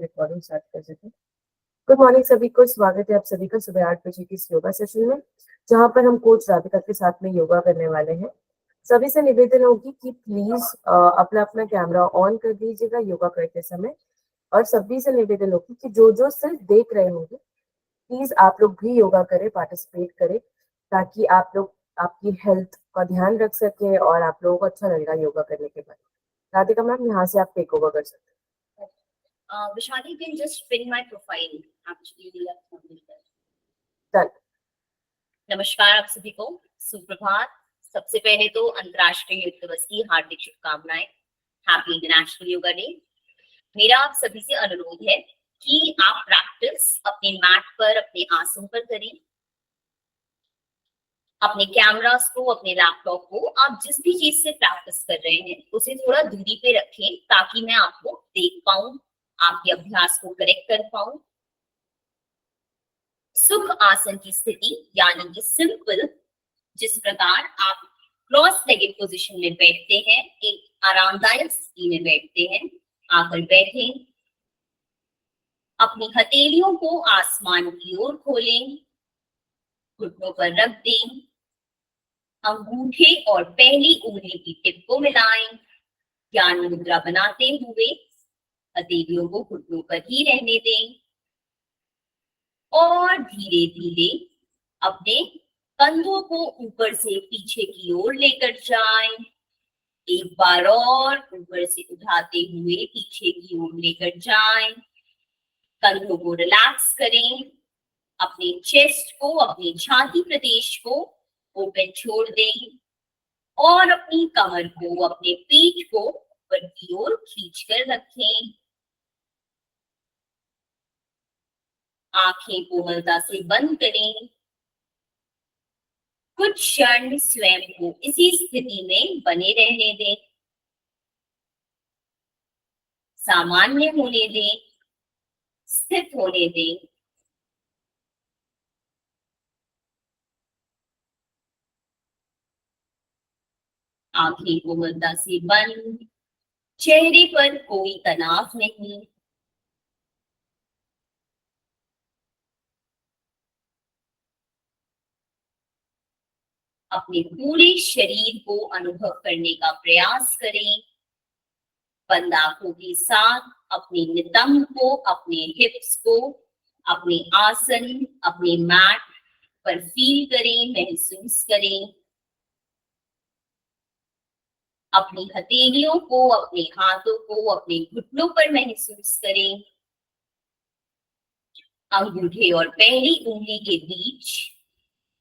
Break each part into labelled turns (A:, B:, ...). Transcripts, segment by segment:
A: Recording start कर सके। Good morning सभी को, स्वागत है आप सभी का सुबह 8 बजे की इस योगा सेशन में, जहां पर हम कोच राधिका के साथ में योगा करने वाले हैं। सभी से निवेदन होगी कि प्लीज अपना अपना कैमरा ऑन कर दीजिएगा योगा करते समय, और सभी से निवेदन होगी कि जो जो सिर्फ देख रहे होंगे प्लीज आप लोग भी योगा करें, पार्टिसिपेट करें, ताकि आप लोग आपकी हेल्थ का ध्यान रख सके और आप लोगों को अच्छा लगेगा योगा करने के बाद। राधिका मैम, यहाँ से आप टेक ओवर कर सकते हैं।
B: Vishali, you can just pin my profile. Actually, we have completed.
A: Done.
B: नमस्कार आप सभी को, सुप्रभात। सबसे पहले तो अंतर्राष्ट्रीय योग दिवस की हार्दिक शुभकामनाएं। Happy international yoga day. मेरा आप सभी से अनुरोध है कि आप प्रैक्टिस अपने मैट पर, अपने आसन पर करें। अपने कैमरास को, अपने लैपटॉप को, आप जिस भी चीज से प्रैक्टिस कर रहे हैं उसे थोड़ा दूरी पे रखें, ताकि मैं आपको देख पाऊं, आपके अभ्यास को करेक्ट कर पाऊं। सुख आसन की स्थिति यानी कि सिंपल, जिस प्रकार आप क्रॉस लेगेड पोजीशन में बैठते हैं, एक आरामदायक स्थिति में बैठते हैं, आकर बैठें। अपनी हथेलियों को आसमान की ओर खोलें, घुटनों पर रख दें, अंगूठे और पहली उंगली की टिप को मिलाएं। ज्ञान मुद्रा बनाते हुए हथेलियों को घुटनों पर ही रहने दें और धीरे धीरे अपने कंधों को ऊपर से पीछे की ओर लेकर जाएं। एक बार और ऊपर से उठाते हुए पीछे की ओर लेकर जाएं। कंधों को रिलैक्स करें, अपने चेस्ट को, अपनी छाती प्रदेश को ओपन छोड़ दें और अपनी कमर को, अपने पीठ को ऊपर की ओर खींचकर रखें। आंखें कोमलता से बंद करें। कुछ क्षण स्वयं को इसी स्थिति में बने रहने दें, सामान्य होने दें, स्थित होने दें। आंखें कोमलता से बंद, चेहरे पर कोई तनाव नहीं। अपने पूरे शरीर को अनुभव करने का प्रयास करें। बंद आंखों के साथ अपने नितंब को, अपने हिप्स को, अपने आसन, अपने मैट पर फील करें, महसूस करें। अपनी हथेलियों को, अपने हाथों को अपने घुटनों पर महसूस करें। अंगूठे और पहली उंगली के बीच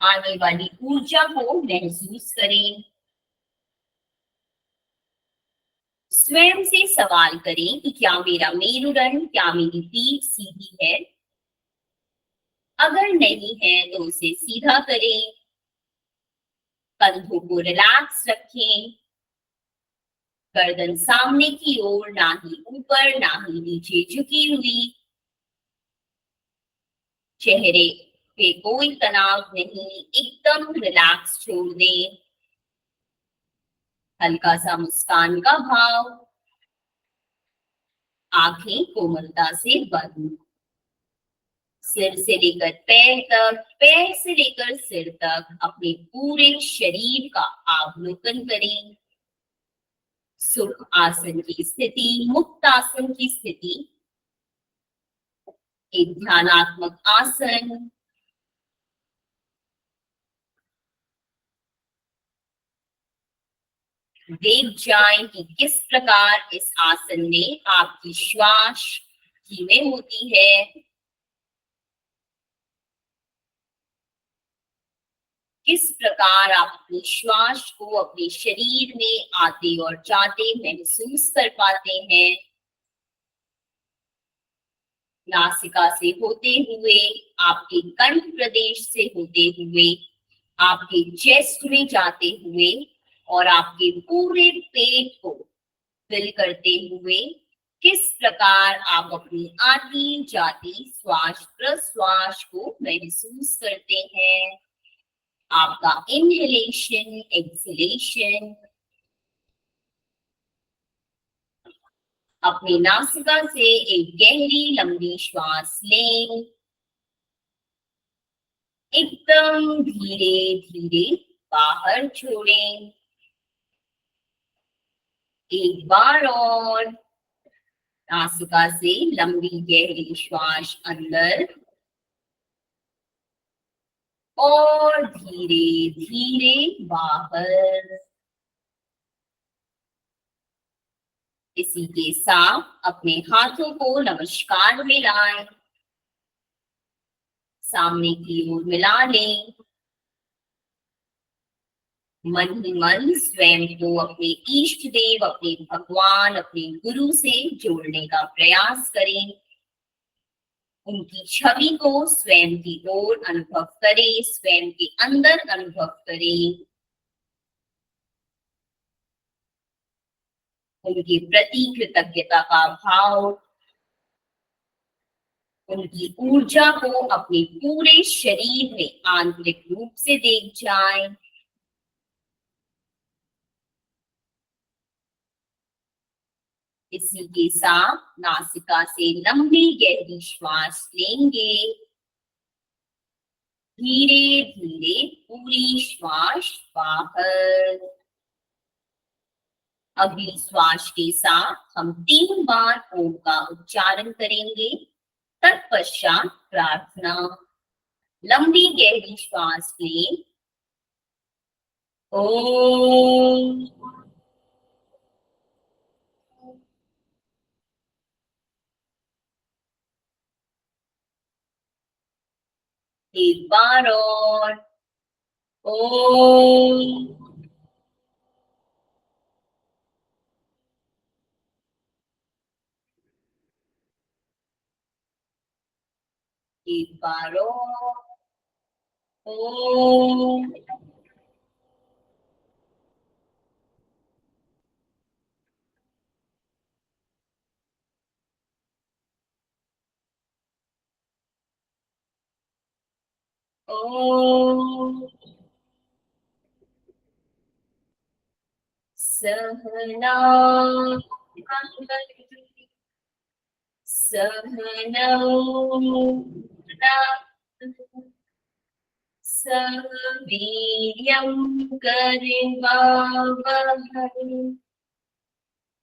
B: आने वाली ऊर्जा को महसूस करें। स्वयं से सवाल करें कि क्या मेरा मेरुदंड, क्या मेरी पीठ सीधी है? अगर नहीं है तो उसे सीधा करें। कंधों को रिलैक्स रखें। गर्दन सामने की ओर, ना ही ऊपर ना ही नीचे झुकी हुई। चेहरे पे कोई तनाव नहीं, एकदम रिलैक्स छोड़ दें। हल्का सा मुस्कान का भाव। आंखें कोमलता से बंद। सिर से लेकर पैर तक, पैर से लेकर सिर तक अपने पूरे शरीर का अवलोकन करें। सुख आसन की स्थिति, मुक्त आसन की स्थिति, एक ध्यानात्मक आसन। देख जाएं कि किस प्रकार इस आसन में आपकी श्वास धीमे होती है, किस प्रकार आप अपनी श्वास को अपने शरीर में आते और जाते महसूस कर पाते हैं। नासिका से होते हुए, आपके कंठ प्रदेश से होते हुए, आपके चेस्ट में जाते हुए और आपके पूरे पेट को फिल करते हुए, किस प्रकार आप अपनी आती जाती श्वास प्रश्वास को महसूस करते हैं। आपका इनहेलेशन, एक्सहेलेशन। अपनी नासिका से एक गहरी लंबी श्वास लें। एकदम धीरे धीरे बाहर छोड़ें। एक बार और नासिका से लंबी गहरी श्वास अंदर और धीरे धीरे बाहर। इसी के साथ अपने हाथों को नमस्कार मिलाएं, सामने की ओर मिला लें। मन ही मन स्वयं को अपने इष्ट देव, अपने भगवान, अपने गुरु से जोड़ने का प्रयास करें। उनकी छवि को स्वयं की ओर अनुभव करें, स्वयं के अंदर अनुभव करें। उनके प्रति कृतज्ञता का भाव, उनकी ऊर्जा को अपने पूरे शरीर में आंतरिक रूप से देख जाएं। इसी के साथ नासिका से लंबी गहरी श्वास लेंगे। धीरे धीरे पूरी श्वास बाहर। अगली श्वास के साथ हम 3 बार ओम का उच्चारण करेंगे। तत्पश्चात प्रार्थना। लंबी गहरी श्वास लें। ओम। एक बार और। ओम। एक बार और। ओम। ओम। सहना सहनौ भुनक्तु सह वीर्यं करवावहै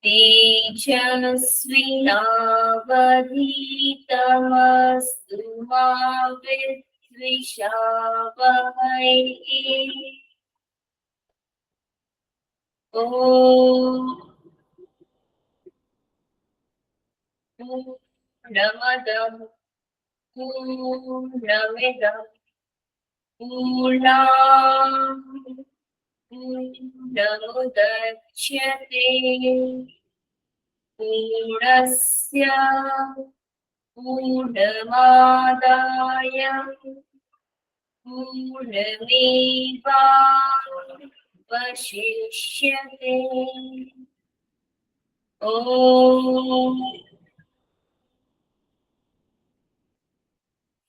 B: तेजस्विनावधीतमस्तु मा विद्विषावहै। ओम। पूर्णमदः पूर्णमिदं पूर्णात् पूर्णमुदच्यते पूर्णस्य पूर्णमादाय पूर्णमेवावशिष्यते। ओम।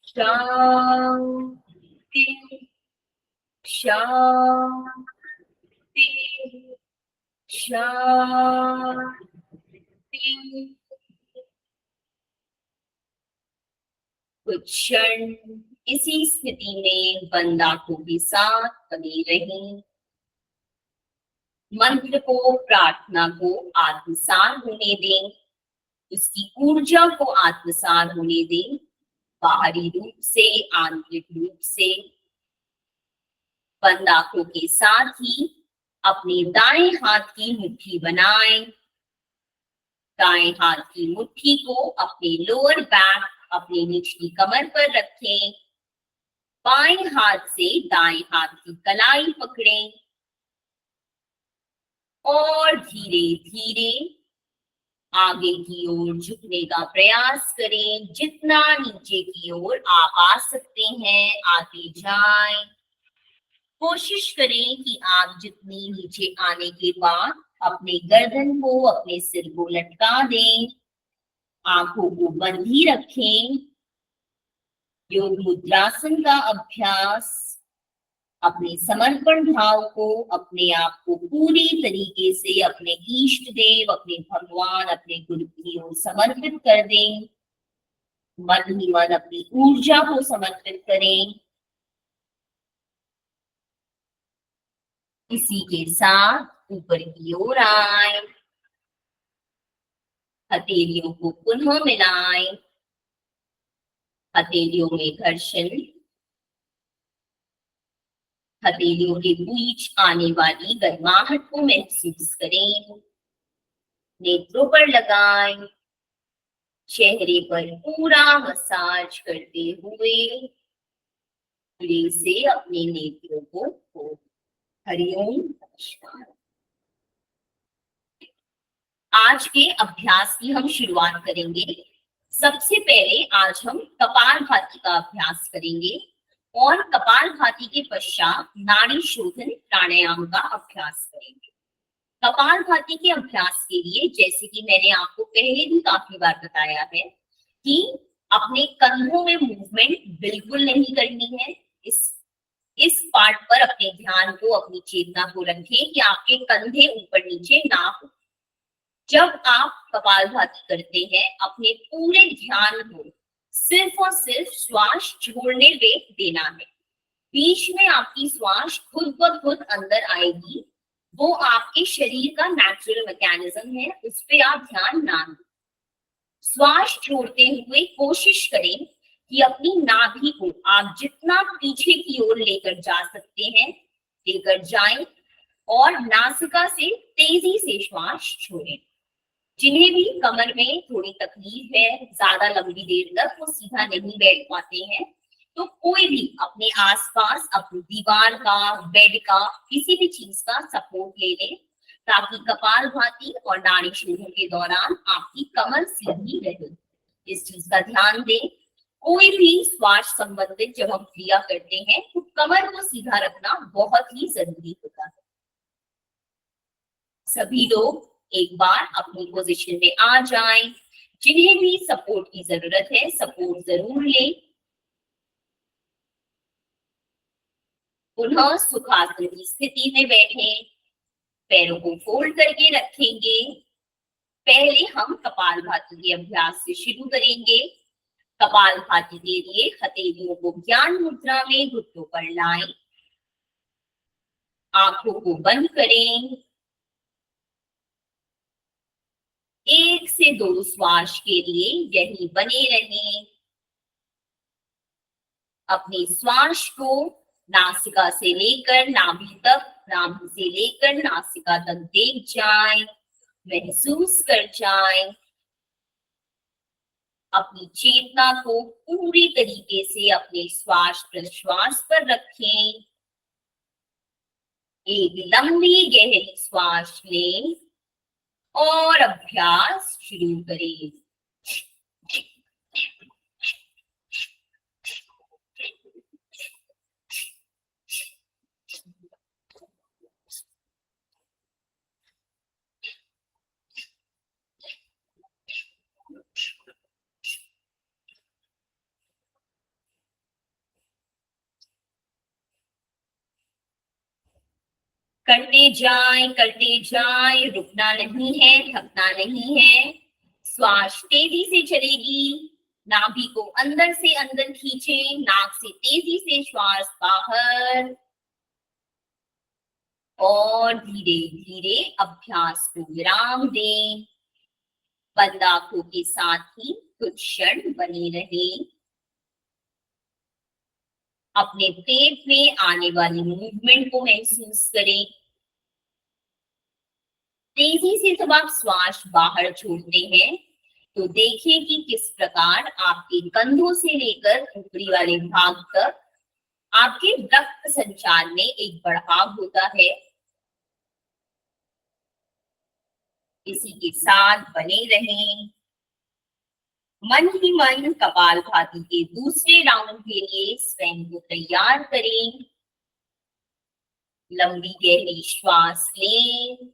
B: शांति शांति शांति। कुछ क्षण इसी स्थिति में बंद आंखों के साथ बने रहें। मंत्र को, प्रार्थना को आत्मसात होने दें, उसकी ऊर्जा को आत्मसात होने दें, बाहरी रूप से, आंतरिक रूप से। बंद आंखों के साथ ही अपने दाएं हाथ की मुट्ठी बनाएं। दाएं हाथ की मुट्ठी को अपने लोअर बैक, अपनी निचली कमर पर रखें। बाएं हाथ से दाएं हाथ की कलाई पकड़ें और धीरे धीरे आगे की ओर झुकने का प्रयास करें। जितना नीचे की ओर आप आ सकते हैं आते जाएं। कोशिश करें कि आप जितनी नीचे आने के बाद अपने गर्दन को, अपने सिर को लटका दें। आंखों को बंद ही रखें। योग मुद्रासन का अभ्यास अपने समर्पण भाव को, अपने आप को पूरी तरीके से अपने इष्ट देव, अपने भगवान, अपने गुरु की ओर समर्पित कर दें। मन ही मन अपनी ऊर्जा को समर्पित करें। इसी के साथ ऊपर की ओर आए, हथेलियों को पुनः मिलाएं, हथेलियों में घर्षण, हथेलियों के बीच आने वाली गर्माहट को महसूस करें। नेत्रों पर लगाएं, चेहरे पर पूरा मसाज करते हुए धीरे से अपने नेत्रों को खोलें। हरिओम नमस्कार। आज के अभ्यास की हम शुरुआत करेंगे। सबसे पहले आज हम कपालभाति का अभ्यास करेंगे और कपालभाति के पश्चात नाड़ी शोधन प्राणायाम का अभ्यास करेंगे। कपालभाति के अभ्यास के लिए, जैसे कि मैंने आपको पहले भी काफी बार बताया है, कि अपने कंधों में मूवमेंट बिल्कुल नहीं करनी है। इस पार्ट पर अपने ध्यान को, अपनी चेतना को रखें कि आपके कंधे ऊपर नीचे ना हो। जब आप कपालभाति करते हैं, अपने पूरे ध्यान को सिर्फ और सिर्फ श्वास छोड़ने पे देना है। बीच में आपकी श्वास खुद ब खुद अंदर आएगी, वो आपके शरीर का नेचुरल मैकेनिज्म है, उस पे आप ध्यान ना दें। श्वास छोड़ते हुए कोशिश करें कि अपनी नाभि को आप जितना पीछे की ओर लेकर जा सकते हैं लेकर जाएं और नासिका से तेजी से श्वास छोड़ें। जिन्हें भी कमर में थोड़ी तकलीफ है, ज्यादा लंबी देर तक वो सीधा नहीं बैठ पाते हैं, तो कोई भी अपने आसपास अपनी दीवार का, बेड का, किसी भी चीज का सपोर्ट ले ले, ताकि कपालभाति और नाड़ी शोधन के दौरान आपकी कमर सीधी रहे। इस चीज का ध्यान दें। कोई भी श्वास संबंधित जब हम क्रिया करते हैं तो कमर को सीधा रखना बहुत ही जरूरी होता है। सभी लोग एक बार अपनी पोजीशन में आ जाएं। जिन्हें भी सपोर्ट की जरूरत है, सपोर्ट जरूर लें। पुनः सुखासन की स्थिति में बैठें, पैरों को फोल्ड करके रखेंगे। पहले हम कपालभाति के अभ्यास से शुरू करेंगे। कपालभाति के लिए हथेलियों को ज्ञान मुद्रा में घुटनों पर लाएं, आंखों को बंद करें। 1 से 2 श्वास के लिए यही बने रहें। अपनी श्वास को नासिका से लेकर नाभि तक, नाभि से लेकर नासिका तक देख जाएं, महसूस कर जाएं। अपनी चेतना को पूरी तरीके से अपने श्वास प्रश्वास पर रखें। एक लंबी गहरी श्वास लें और अभ्यास शुरू करें। करते जाएं, रुकना नहीं है, थकना नहीं है। श्वास तेजी से चलेगी। नाभि को अंदर से अंदर खींचें, नाक से तेजी से श्वास बाहर और धीरे धीरे अभ्यास को विराम दें। बंद आंखों के साथ ही कुछ क्षण बने रहें। अपने पेट में आने वाली मूवमेंट को महसूस करें। तेजी से जब आप श्वास बाहर छोड़ते हैं तो देखिए कि किस प्रकार आपके कंधों से लेकर ऊपरी वाले भाग तक आपके रक्त संचार में एक बढ़ाव होता है। इसी के साथ बने रहें। मन ही मन कपालभाति के दूसरे राउंड के लिए स्वयं को तैयार करें। लंबी गहरी श्वास लें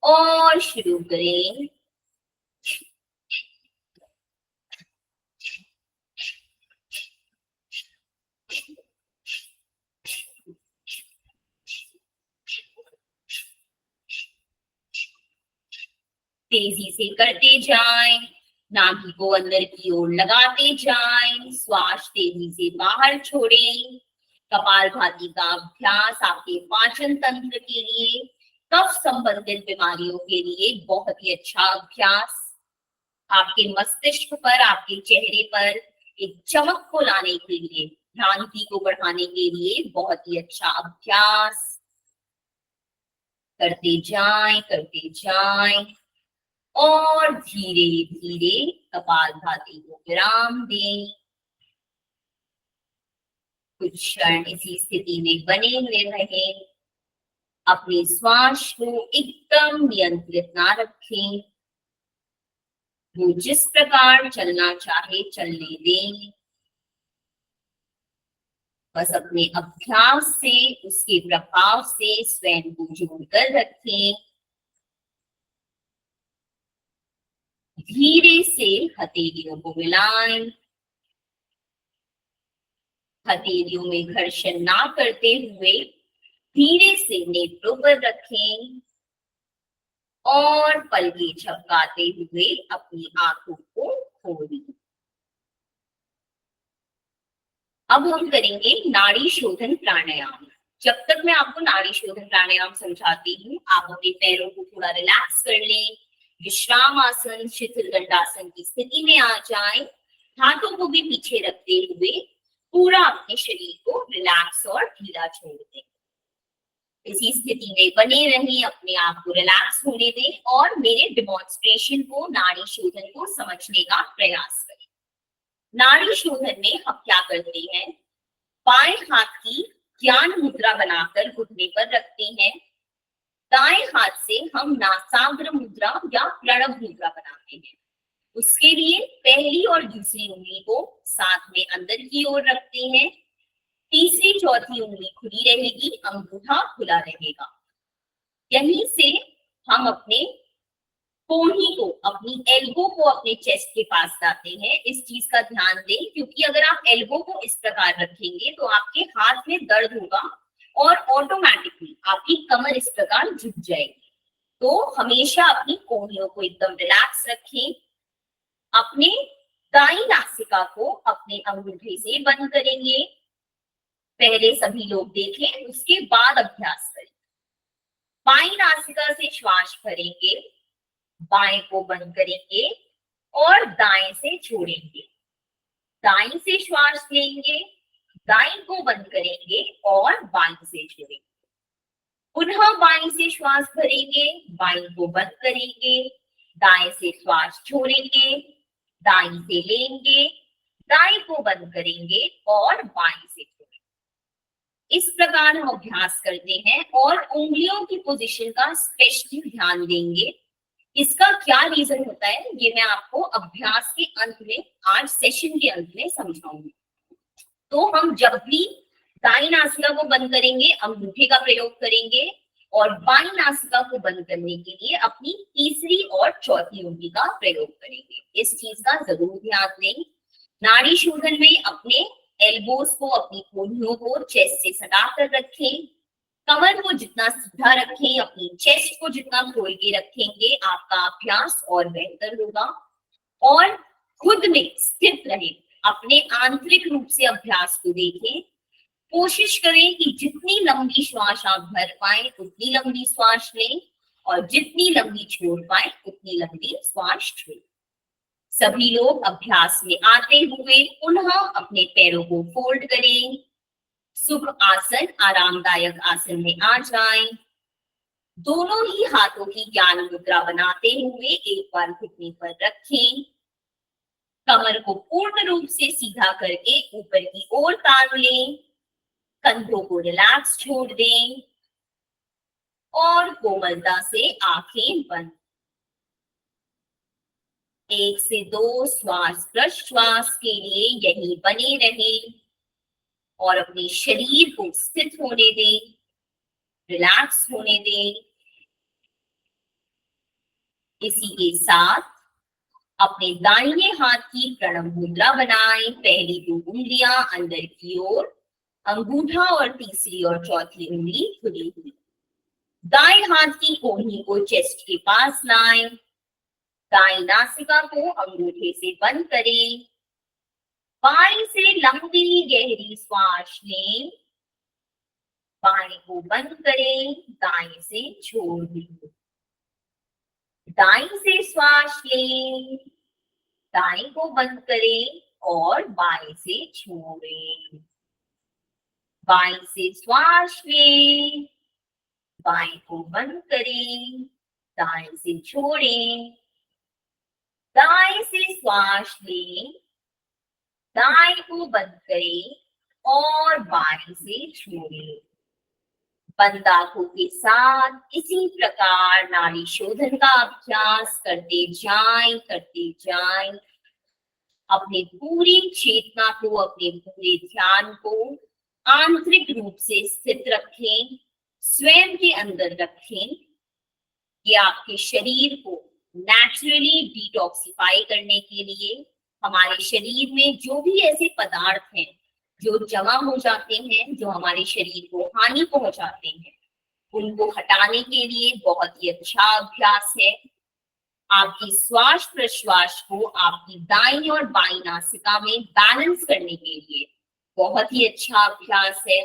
B: और शुरू करें। तेजी से करते जाएं, नाभि को अंदर की ओर लगाते जाएं, श्वास तेजी से बाहर छोड़ें। कपालभाति का अभ्यास आपके पाचन तंत्र के लिए, कफ संबंधित बीमारियों के लिए बहुत ही अच्छा अभ्यास, आपके मस्तिष्क पर, आपके चेहरे पर एक चमक को लाने के लिए, भ्रांति को बढ़ाने के लिए बहुत ही अच्छा अभ्यास। करते जाएं और धीरे धीरे कपालभाति को विराम दें। कुछ क्षण इसी स्थिति में बने हुए रहें। अपने श्वास को एकदम नियंत्रित ना रखें, वो जिस प्रकार चलना चाहे चलने दें। बस अपने अभ्यास से, उसके प्रभाव से स्वयं को जोड़कर रखें। धीरे से हथेलियों को मिलाएं, हथेलियों में घर्षण ना करते हुए धीरे से नेत्रों पर रखें और पलकें झपकाते हुए अपनी आंखों को खोलें। अब हम करेंगे नाड़ी शोधन प्राणायाम। जब तक मैं आपको नाड़ी शोधन प्राणायाम समझाती हूँ, आप अपने पैरों को थोड़ा रिलैक्स कर लें, विश्राम आसन, शिथिल दंडासन की स्थिति में आ जाएं, हाथों को भी पीछे रखते हुए पूरा अपने शरीर को रिलैक्स और ढीला छोड़ दें। इसी स्थिति में बने रहें, अपने आप को रिलैक्स होने दें और मेरे डेमोन्स्ट्रेशन को, नाड़ी शोधन को समझने का प्रयास करें। नाड़ी शोधन में हम क्या करते हैं, बाएं हाथ की ज्ञान मुद्रा बनाकर घुटने पर रखते हैं, दाएं हाथ से हम नासाग्र मुद्रा या प्रणव मुद्रा बनाते हैं। उसके लिए पहली और दूसरी उंगली को साथ में अंदर की ओर रखते हैं, तीसरी चौथी उंगली खुली रहेगी, अंगूठा खुला रहेगा। यहीं से हम अपने कोहनी को, अपनी एल्बो को अपने चेस्ट के पास लाते हैं। इस चीज का ध्यान दें, क्योंकि अगर आप एल्बो को इस प्रकार रखेंगे तो आपके हाथ में दर्द होगा और ऑटोमेटिकली आपकी कमर इस प्रकार झुक जाएगी। तो हमेशा अपनी कोहनियों को एकदम रिलैक्स रखें। अपने दाईं नासिका को अपने अंगूठे से बंद करेंगे। पहले सभी लोग देखें, उसके बाद अभ्यास करें। बाईं नासिका से श्वास भरेंगे, बाएं को बंद करेंगे और दाएं से छोड़ेंगे। दाएं से श्वास लेंगे, दाएं को बंद करेंगे और बाएं से छोड़ेंगे। पुनः बाएं से श्वास भरेंगे, बाएं को बंद करेंगे, दाएं से श्वास छोड़ेंगे, दाएं से लेंगे, दाएं को बंद करेंगे और बाएं से छोड़ेंगे। इस प्रकार हम अभ्यास करते हैं और उंगलियों की पोजीशन का स्पेशली ध्यान देंगे। इसका क्या रीजन होता है, ये मैं आपको अभ्यास के अंत में, आज सेशन के अंत में समझाऊंगी। तो हम जब भी दाईं नासिका को बंद करेंगे, अंगूठे का प्रयोग करेंगे और बाईं नासिका को बंद करने के लिए अपनी तीसरी और चौथी उंगली का प्रयोग करेंगे। इस चीज का जरूर ध्यान दें। नाड़ी शोधन में अपने एल्बोस को, अपनी कोहनियों को चेस्ट से सटा कर रखें। कमर को जितना सीधा रखें, अपनी चेस्ट को जितना खोल के रखेंगे, आपका अभ्यास और बेहतर होगा। और खुद में स्थित रहे, अपने आंतरिक रूप से अभ्यास को देखें। कोशिश करें कि जितनी लंबी श्वास आप भर पाए उतनी लंबी श्वास लें और जितनी लंबी छोड़ पाए उतनी लंबी श्वास छोड़ें। सभी लोग अभ्यास में आते हुए पुनः अपने पैरों को फोल्ड करें, शुभ आसन, आरामदायक आसन में आ जाएं। दोनों ही हाथों की ज्ञान मुद्रा बनाते हुए एक बार घुटने पर रखें। कमर को पूर्ण रूप से सीधा करके ऊपर की ओर तान लें। कंधों को रिलैक्स छोड़ दें और कोमलता से आंखें बंद। 1 से 2 श्वास प्रश्वास के लिए यहीं बने रहें और अपने शरीर को स्थित होने दें, रिलैक्स होने दें। इसी के साथ अपने दाहिने हाथ की प्रणव मुद्रा बनाएं। पहली 2 उंगलियां अंदर की ओर, अंगूठा और तीसरी और चौथी उंगली खुली हुई। दाएं हाथ की कोहनी को चेस्ट के पास लाएं। दाईं नासिका को अंगूठे से बंद करें। बाएं से लंबी गहरी श्वास लें। बाएं को बंद करें, दाएं से छोड़ दें। दाईं से श्वास लें, दाएं को बंद करें और बाएं से छोड़ें। बाएं से श्वास लें, बाएं को बंद करें, दाएं से छोड़ें। दाएं से श्वास लें, दाएं को बंद करें और बाएं से छोड़ें। बंद आंखों के साथ इसी प्रकार नाड़ी शोधन का अभ्यास करते जाएं। अपने पूरी चेतना को, अपने पूरे ध्यान को आंतरिक रूप से स्थित रखें, स्वयं के अंदर रखें। ये आपके शरीर को नेचुरली डिटॉक्सिफाई करने के लिए, हमारे शरीर में जो भी ऐसे पदार्थ हैं जो जमा हो जाते हैं, जो हमारे शरीर को हानि पहुंचाते हैं, उनको हटाने के लिए बहुत ही अच्छा अभ्यास है। आपकी श्वास प्रश्वास को आपकी दाईं और बाईं नासिका में बैलेंस करने के लिए बहुत ही अच्छा अभ्यास है।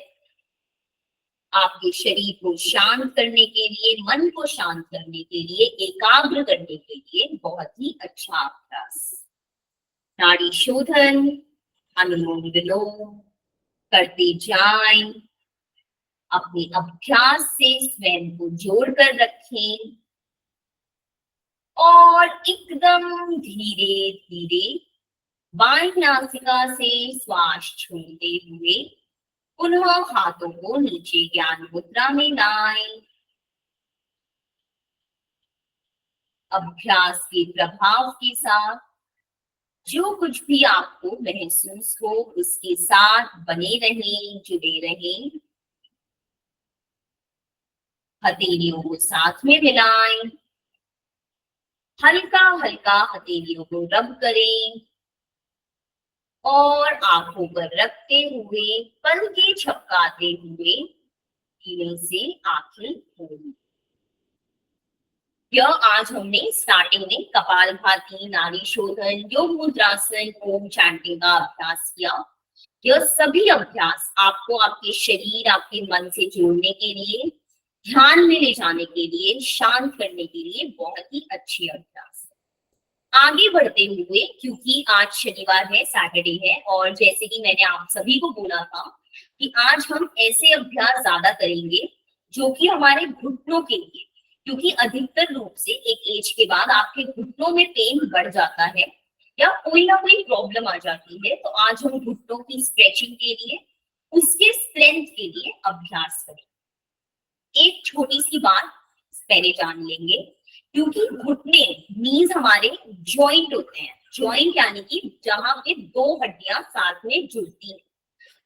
B: आपके शरीर को शांत करने के लिए, मन को शांत करने के लिए, एकाग्र करने के लिए बहुत ही अच्छा अभ्यास। नाड़ी शोधन, अनुलोम विलोम करते जाएं। अपने अभ्यास से स्वयं को जोड़कर रखें और एकदम धीरे धीरे बाईं नासिका से श्वास छोड़ते हुए पुनः हाथों को नीचे ज्ञान मुद्रा में लाएं। अभ्यास के प्रभाव के साथ जो कुछ भी आपको महसूस हो उसके साथ बने रहें, जुड़े रहें। हथेलियों को साथ में मिलाएं। हल्का हल्का हथेलियों को रब करें और आंखों पर रखते हुए पलकें झपकाते हुए धीरे से आंखें खोलें। यह आज हमने स्टार्टिंग में कपालभाति, नाड़ी शोधन, योग मुद्रासन, ओम चैंटिंग का अभ्यास किया। यह सभी अभ्यास आपको आपके शरीर, आपके मन से जोड़ने के लिए, ध्यान में ले जाने के लिए, शांत करने के लिए बहुत ही अच्छे अभ्यास है। आगे बढ़ते हुए, क्योंकि आज शनिवार है, सैटरडे है, और जैसे कि मैंने आप सभी को बोला था कि आज हम ऐसे अभ्यास ज्यादा करेंगे जो कि हमारे घुटनों के लिए, क्योंकि अधिकतर रूप से एक एज के बाद आपके घुटनों में पेन बढ़ जाता है या कोई ना कोई प्रॉब्लम आ जाती है, तो आज हम घुटनों की स्ट्रेचिंग के लिए, उसके स्ट्रेंथ के लिए अभ्यास करेंगे। एक छोटी सी बात पहले जान लेंगे, क्योंकि घुटने नीज हमारे जॉइंट होते हैं। जॉइंट यानी कि जहां पे दो हड्डियां साथ में जुड़ती हैं।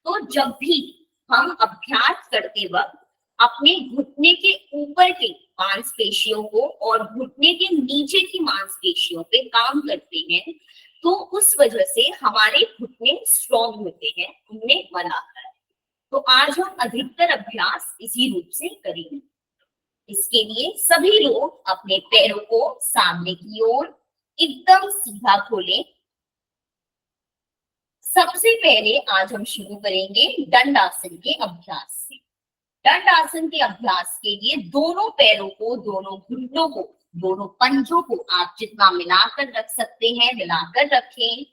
B: तो जब भी हम अभ्यास करते वक्त अपने घुटने के ऊपर के मांसपेशियों को और घुटने के नीचे की मांसपेशियों पे काम करते हैं, तो उस वजह से हमारे घुटने स्ट्रॉन्ग होते हैं, उनमें बल आता है। तो आज हम अधिकतर अभ्यास इसी रूप से करेंगे। इसके लिए सभी लोग अपने पैरों को सामने की ओर एकदम सीधा खोलें। सबसे पहले आज हम शुरू करेंगे दंडासन के अभ्यास से। दंडासन के अभ्यास के लिए दोनों पैरों को, दोनों घुटनों को, दोनों पंजों को आप जितना मिलाकर रख सकते हैं मिलाकर रखें।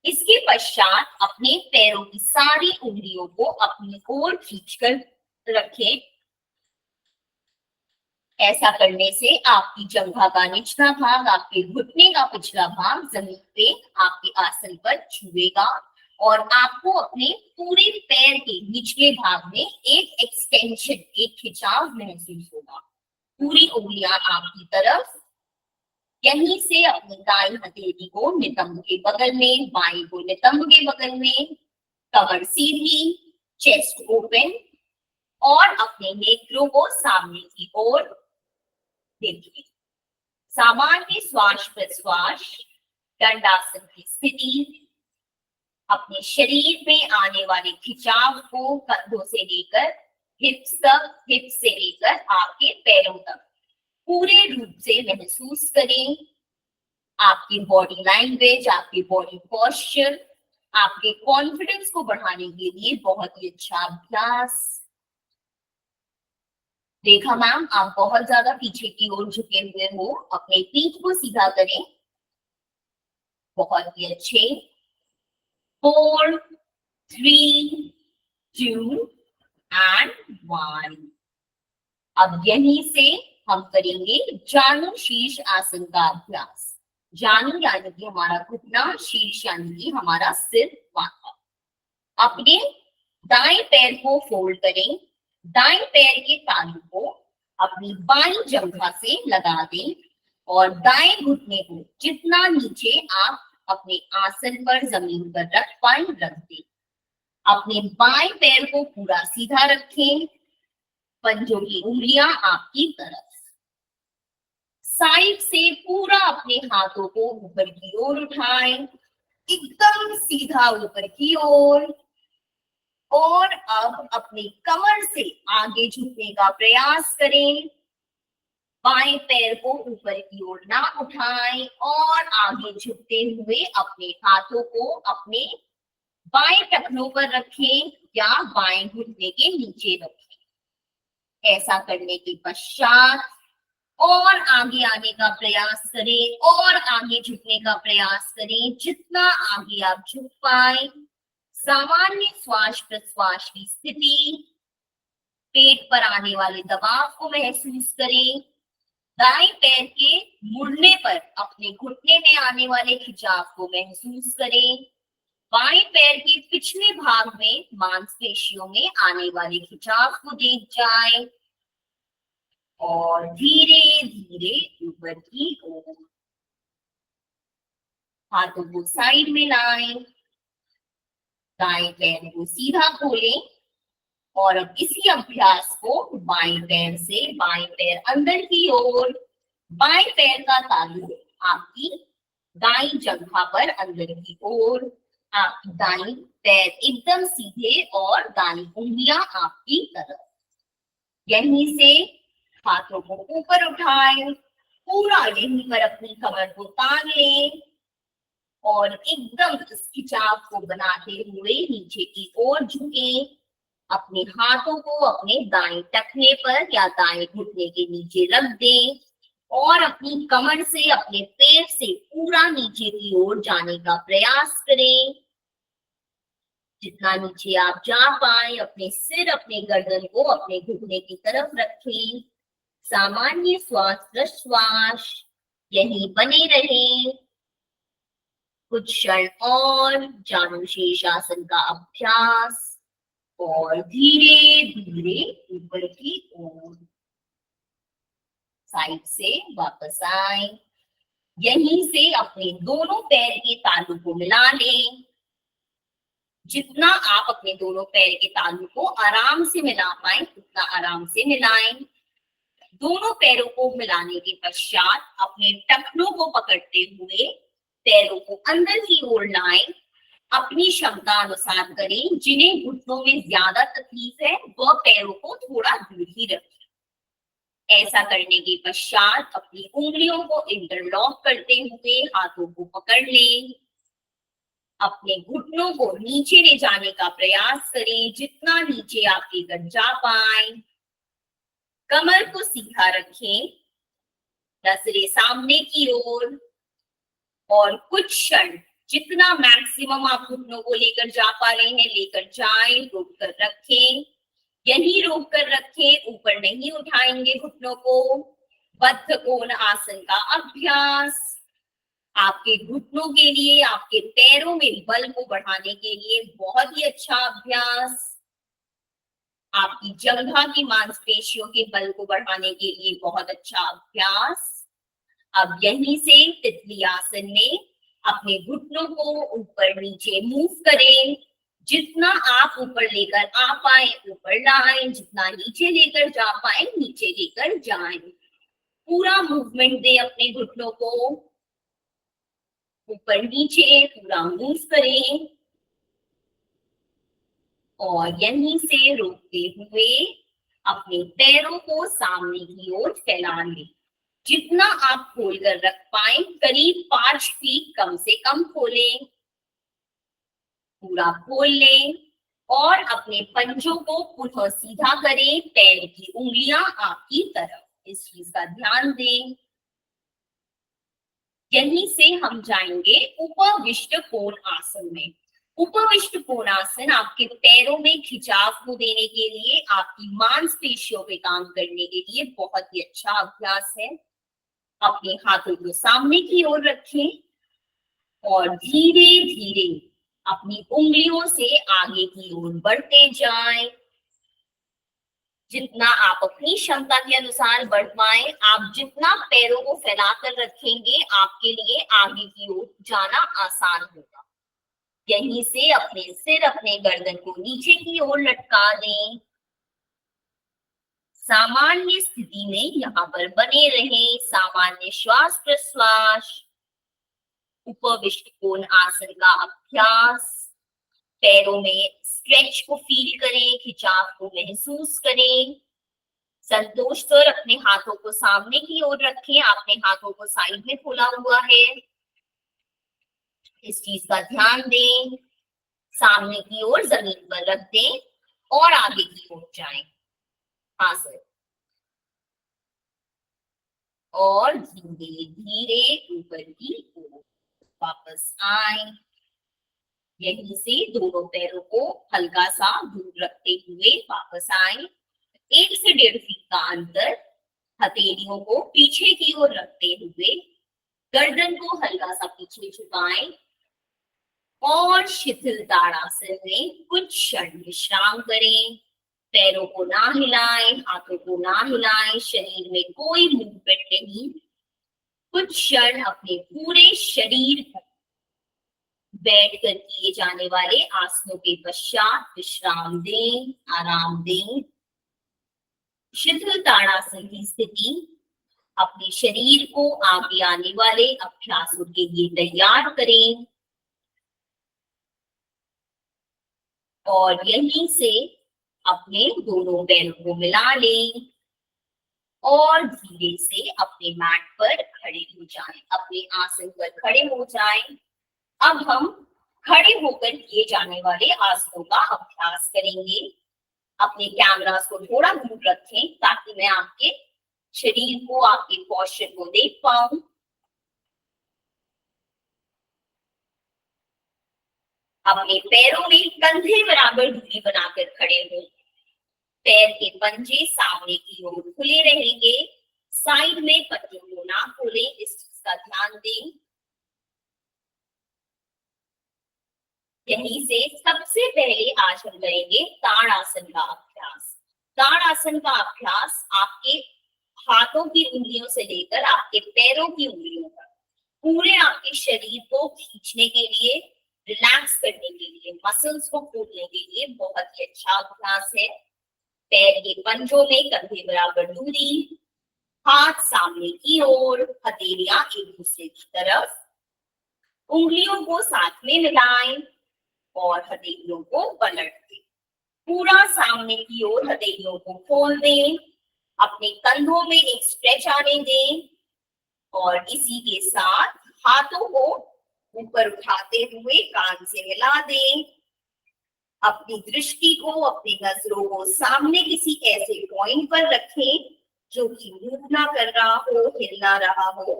B: इसके पश्चात अपने पैरों की सारी उंगलियों को अपनी ओर खींचकर रखें। ऐसा करने से आपकी जंघा का निचला भाग, आपके घुटने का पिछला भाग जमीन पे आपके आसन पर छुएगा और आपको अपने पूरे पैर के निचले भाग में एक एक्सटेंशन, एक खिंचाव महसूस होगा। पूरी उंगलियां आपकी तरफ, यहीं से अपनी दाईं हथेली को नितंब के बगल में, बाईं को नितंब के बगल में, कमर सीधी, चेस्ट ओपन और अपने नेत्रों को सामने की ओर देखिए। सामान्य श्वास प्रश्वास, दंडासन की स्थिति, अपने शरीर में आने वाले खिंचाव को कंधों से लेकर हिप्स तक, हिप्स से लेकर आपके पैरों तक पूरे रूप से महसूस करें। आपकी बॉडी लैंग्वेज, आपके बॉडी पोस्चर, आपके कॉन्फिडेंस को बढ़ाने के लिए बहुत ही अच्छा अभ्यास। देखा मैम, आप बहुत ज्यादा पीछे की ओर झुके हुए हो, अपने पीठ को सीधा करें। बहुत ही अच्छे। 4, 3, 2 and 1। अब यहीं से हम करेंगे जानु शीर्ष आसन का अभ्यास। जानु यानी कि हमारा घुटना, शीर्ष यानी कि हमारा सिर, माथा। अपने दाएं पैर को फोल्ड करें, दाएं पैर के तालू को अपनी बाईं जंघा से लगा दें और दाएं घुटने को जितना नीचे आप अपने आसन पर जमीन पर रख पाए रख दें। अपने बाएं पैर को पूरा सीधा रखें, पंजों की उंगलियां आपकी तरफ, साइड से पूरा अपने हाथों को ऊपर की ओर उठाएं, एकदम सीधा ऊपर की ओर। और अब अपनी कमर से आगे झुकने का प्रयास करें। बाएं पैर को ऊपर की ओर ना उठाएं और आगे झुकते हुए अपने हाथों को अपने बाएं टखनों पर रखें या बाएं घुटने के नीचे रखें। ऐसा करने के पश्चात और आगे आने का प्रयास करें और आगे झुकने का प्रयास करें, जितना आगे आप झुक पाए। सामान्य श्वास प्रश्वास की स्थिति, पेट पर आने वाले दबाव को महसूस करें। दाएं पैर के मुड़ने पर अपने घुटने में आने वाले खिंचाव को महसूस करें। बाएं पैर के पिछले भाग में मांसपेशियों में आने वाले खिंचाव को देख जाएं और धीरे धीरे ऊपर की ओर हाथों को साइड में लाएं, दाएं पैर को सीधा खोलें और अब इसी अभ्यास को बाएं पैर से बाएं पैर अंदर की ओर, बाएं पैर का तालू आपकी दाईं जंघा पर अंदर की ओर, आपकी दाईं पैर एकदम सीधे और दाईं उंगलियां आपकी तरफ। यहीं से हाथों को ऊपर उठाएं, पूरा यहीं पर अपनी कमर को तान लें और एकदम इस खिंचाव को बनाते हुए नीचे की ओर झुकें। अपने हाथों को अपने दाएं टखने पर या दाएं घुटने के नीचे रख दें और अपनी कमर से, अपने पेट से पूरा नीचे की ओर जाने का प्रयास करें। जितना नीचे आप जा पाए, अपने सिर, अपने गर्दन को अपने घुटने की तरफ रखें। सामान्य श्वास प्रश्वास यहीं बने रहें। कुछ क्षण और जानु शीर्ष आसन का अभ्यास और धीरे धीरे ऊपर की ओर साइड से वापस आए। यहीं से अपने दोनों पैर के तालू को मिला लें। जितना आप अपने दोनों पैर के तालू को आराम से मिला पाए उतना आराम से मिलाएं। दोनों पैरों को मिलाने के पश्चात अपने टखनों को पकड़ते हुए पैरों को अंदर की ओर लाएं। अपनी क्षमता अनुसार करें। जिन्हें घुटनों में ज्यादा तकलीफ है वह पैरों को थोड़ा दूर ही रखें। ऐसा करने के पश्चात अपनी उंगलियों को इंटरलॉक करते हुए हाथों को पकड़ लें। अपने घुटनों को नीचे ले जाने का प्रयास करें, जितना नीचे आप लेकर जा पाए। कमर को सीधा रखें, नजरें सामने की ओर और कुछ क्षण जितना मैक्सिमम आप घुटनों को लेकर जा पा रहे हैं लेकर जाएं, रोक कर रखें। यहीं रोक कर रखें, ऊपर नहीं उठाएंगे घुटनों को। बद्ध कोण आसन का अभ्यास आपके घुटनों के लिए, आपके पैरों में बल को बढ़ाने के लिए बहुत ही अच्छा अभ्यास। आपकी जंघा की मांसपेशियों के बल को बढ़ाने के लिए बहुत अच्छा अभ्यास। अब यहीं से तितली आसन में अपने घुटनों को ऊपर नीचे मूव करें। जितना आप ऊपर लेकर आ पाए ऊपर लाएं, जितना नीचे लेकर जा पाए नीचे लेकर जाएं। पूरा मूवमेंट दें अपने घुटनों को ऊपर नीचे, पूरा मूव करें और यहीं से रोकते हुए अपने पैरों को सामने की ओर फैला लें। जितना आप खोल कर रख पाए, करीब 5 फीट कम से कम खोलें, पूरा खोल लें और अपने पंजों को पुनः सीधा करें, पैर की उंगलियां आपकी तरफ, इस चीज का ध्यान दें। यहीं से हम जाएंगे उपविष्ट कोण आसन में। उपविष्ट कोणासन आपके पैरों में खिंचाव को देने के लिए, आपकी मांसपेशियों पे काम करने के लिए बहुत ही अच्छा अभ्यास है। अपने हाथों को सामने की ओर रखें और धीरे धीरे अपनी उंगलियों से आगे की ओर बढ़ते जाएं। जितना आप अपनी क्षमता के अनुसार बढ़ पाए, आप जितना पैरों को फैलाकर रखेंगे, आपके लिए आगे की ओर जाना आसान होगा। यहीं से अपने सिर, अपने गर्दन को नीचे की ओर लटका दें। सामान्य स्थिति में यहाँ पर बने रहें, सामान्य श्वास प्रश्वास। उपविष्ट कोण आसन का अभ्यास, पैरों में स्ट्रेच को फील करें, खिंचाव को महसूस करें। संतोष कर अपने हाथों को सामने की ओर रखें, अपने हाथों को साइड में खोला हुआ है, इस चीज का ध्यान दें। सामने की ओर जमीन पर रख दें और आगे की ओर जाएं। हाँ सर। और धीरे धीरे ऊपर की ओर वापस आए। यहीं से दोनों पैरों को हल्का सा दूर रखते हुए वापस आए। 1 से 1.5 फीट का अंतर, हथेलियों को पीछे की ओर रखते हुए गर्दन को हल्का सा पीछे झुकाएं और शिथिल ताड़ासन में कुछ क्षण विश्राम करें। पैरों को ना हिलाएं, हाथों को ना हिलाएं, शरीर में कोई मूवमेंट नहीं। कुछ क्षण अपने पूरे शरीर को बैठ कर किए जाने वाले आसनों के पश्चात विश्राम दें, आराम दें। शिथिल ताड़ासन की स्थिति अपने शरीर को आगे आने वाले अभ्यासों के लिए तैयार करें और यहीं से अपने दोनों पैरों को मिला लें और धीरे से अपने मैट पर खड़े हो जाएं, अपने आसन पर खड़े हो जाएं। अब हम खड़े होकर किए जाने वाले आसनों का अभ्यास करेंगे। अपने कैमरास को थोड़ा दूर रखें ताकि मैं आपके शरीर को, आपके पोस्चर को देख पाऊं। अपने पैरों में कंधे बराबर दूरी बनाकर खड़े हों। पैर के पंजे सामने की ओर खुले रहेंगे, साइड में पंजों को ना खोलें, इस चीज का ध्यान दें। यहीं से सबसे पहले आज हम करेंगे ताड़ासन का अभ्यास। ताड़ासन का अभ्यास आपके हाथों की उंगलियों से लेकर आपके पैरों की उंगलियों तक पूरे आपके शरीर को खींचने के लिए, रिलैक्स करने के लिए, मसल्स को खोलने के लिए बहुत ही अच्छा अभ्यास है। पैर के पंजों में कंधे बराबर दूरी, हाथ सामने की ओर, हथेलियां एक दूसरे की तरफ, उंगलियों को साथ में मिलाएं और हथेलियों को पलट दें। पूरा सामने की ओर हथेलियों को खोल दें, अपने कंधों में एक स्ट्रेच आने दें और इसी के साथ हाथों को ऊपर उठाते हुए कान से मिला दें। अपनी दृष्टि को, अपनी नजरों को सामने किसी ऐसे पॉइंट पर रखें जो कि मूव ना कर रहा हो, हिल ना रहा हो,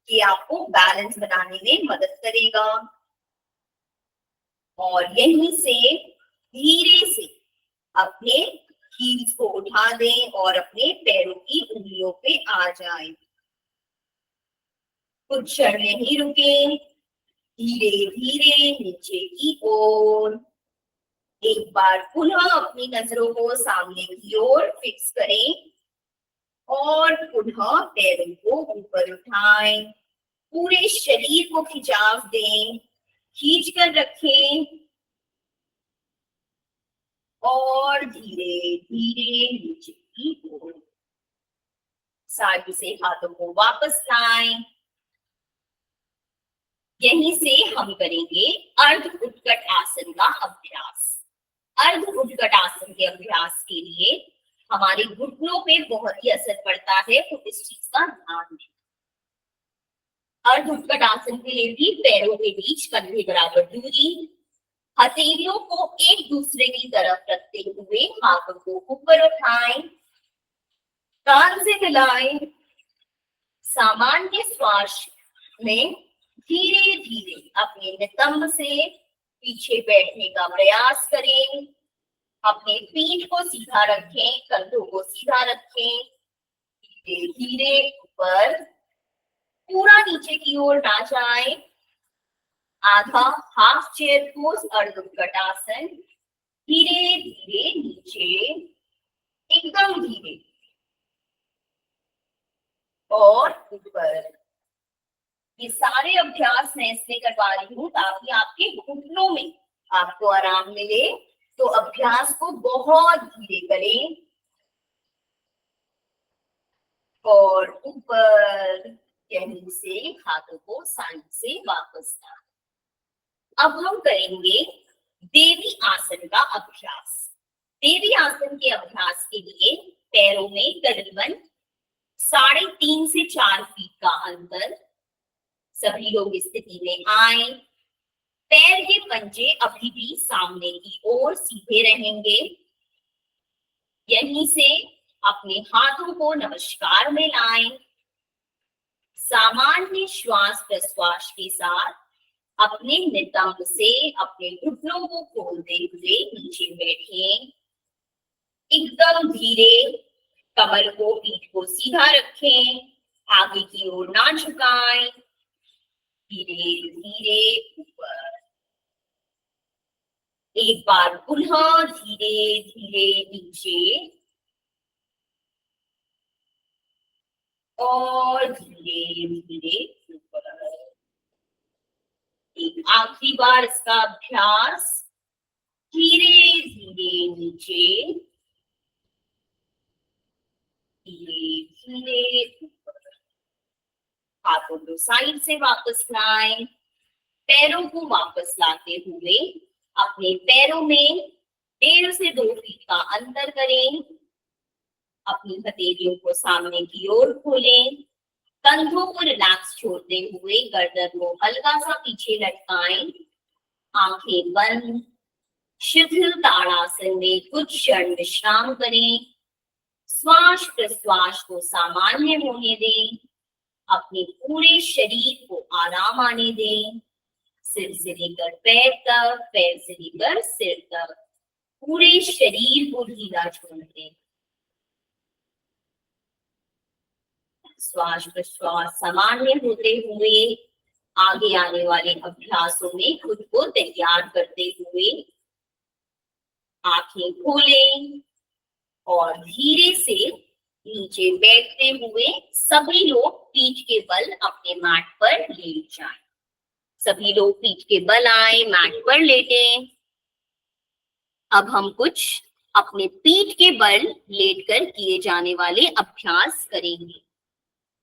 B: कि आपको बैलेंस बनाने में मदद करेगा। और यहीं से धीरे से अपने हील्स को उठा दें और अपने पैरों की उंगलियों पे आ जाएं। कुछ क्षण नहीं रुके, धीरे धीरे नीचे की ओर। एक बार पुनः अपनी नजरों को सामने की ओर फिक्स करें और पुनः पैरों को ऊपर उठाएं। पूरे शरीर को खिंचाव दें, खींच कर रखें और धीरे धीरे नीचे की ओर। साइड से हाथों को वापस लाएं। यहीं से हम करेंगे अर्ध उत्कट आसन का अभ्यास। अर्ध उत्कट आसन के अभ्यास के लिए हमारे घुटनों पे बहुत ही असर पड़ता है, तो इस चीज का ध्यान दें। अर्ध उत्कट आसन के लिए भी पैरों के बीच कंधे बराबर दूरी, हथेलियों को एक दूसरे की तरफ रखते हुए हाथों को ऊपर उठाएं, कान से मिलाएं। सामान्य श्वास में धीरे धीरे अपने नितंब से पीछे बैठने का प्रयास करें। अपने पीठ को सीधा रखें, कंधों को सीधा रखें, धीरे धीरे ऊपर, पूरा नीचे की ओर ना जाए। आधा हाफ चेयर पोज अर्ध उत्कट आसन, धीरे धीरे नीचे, एकदम धीरे और ऊपर। ये सारे अभ्यास मैं इसलिए करवा रही हूँ ताकि आपके घुटनों में आपको आराम मिले। तो अभ्यास को बहुत धीरे करें और ऊपर, यहीं से हाथों को साइड से वापस लाएं। अब हम करेंगे देवी आसन का अभ्यास। देवी आसन के अभ्यास के लिए पैरों में करीबन 3.5 से 4 फीट का अंतर। सभी लोग स्थिति में आए। पैर के पंजे अभी भी सामने की ओर सीधे रहेंगे। यहीं से अपने हाथों को नमस्कार में लाएं। सामान्य श्वास प्रश्वास के साथ अपने नितंब से अपने घुटनों को खोलते हुए नीचे बैठें। एकदम धीरे कमर को, पीठ को सीधा रखें, आगे की ओर ना झुकाएं। धीरे धीरे ऊपर। एक बार पुनः धीरे धीरे नीचे और धीरे धीरे ऊपर। एक आखिरी बार इसका अभ्यास। धीरे धीरे नीचे, धीरे धीरे ऊपर। हाथों को साइड से वापस लाएं। पैरों को वापस लाते हुए अपने पैरों में 1.5 से 2 फीट का अंतर करें। अपनी हथेलियों को सामने की ओर खोलें। कंधों को रिलैक्स छोड़ते हुए गर्दन को हल्का सा पीछे लटकाएं। आंखें बंद। शिथिल ताड़ासन में कुछ क्षण विश्राम करें। श्वास प्रश्वास को सामान्य होने दें। अपने पूरे शरीर को आराम आने दें। सिर से लेकर पैर तक, पैर से लेकर सिर तक, पूरे शरीर को ढीला छोड़ दें। श्वास प्रश्वास सामान्य होते हुए आगे आने वाले अभ्यासों में खुद को तैयार करते हुए आंखें खोलें और धीरे से नीचे बैठते हुए सभी लोग पीठ के बल अपने मैट पर लेट जाएं। सभी लोग पीठ के बल आए, मैट पर लेटें। अब हम कुछ अपने पीठ के बल लेटकर किए जाने वाले अभ्यास करेंगे।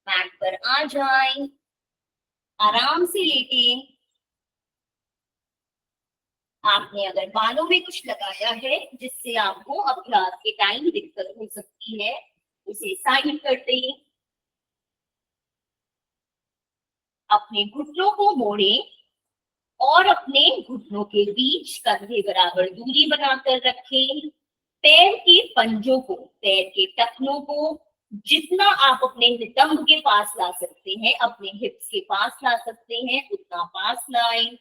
B: मैट पर आ जाएं, आराम से लेटें। आपने अगर बालों में कुछ लगाया है जिससे आपको अभ्यास के टाइम दिक्कत हो सकती है, उसे साइड कर दें। अपने घुटनों को मोड़ें और अपने घुटनों के बीच कंधे बराबर दूरी बनाकर रखें। पैर के पंजों को, पैर के टखनों को जितना आप अपने नितंब के पास ला सकते हैं, अपने हिप्स के पास ला सकते हैं, उतना पास लाएं।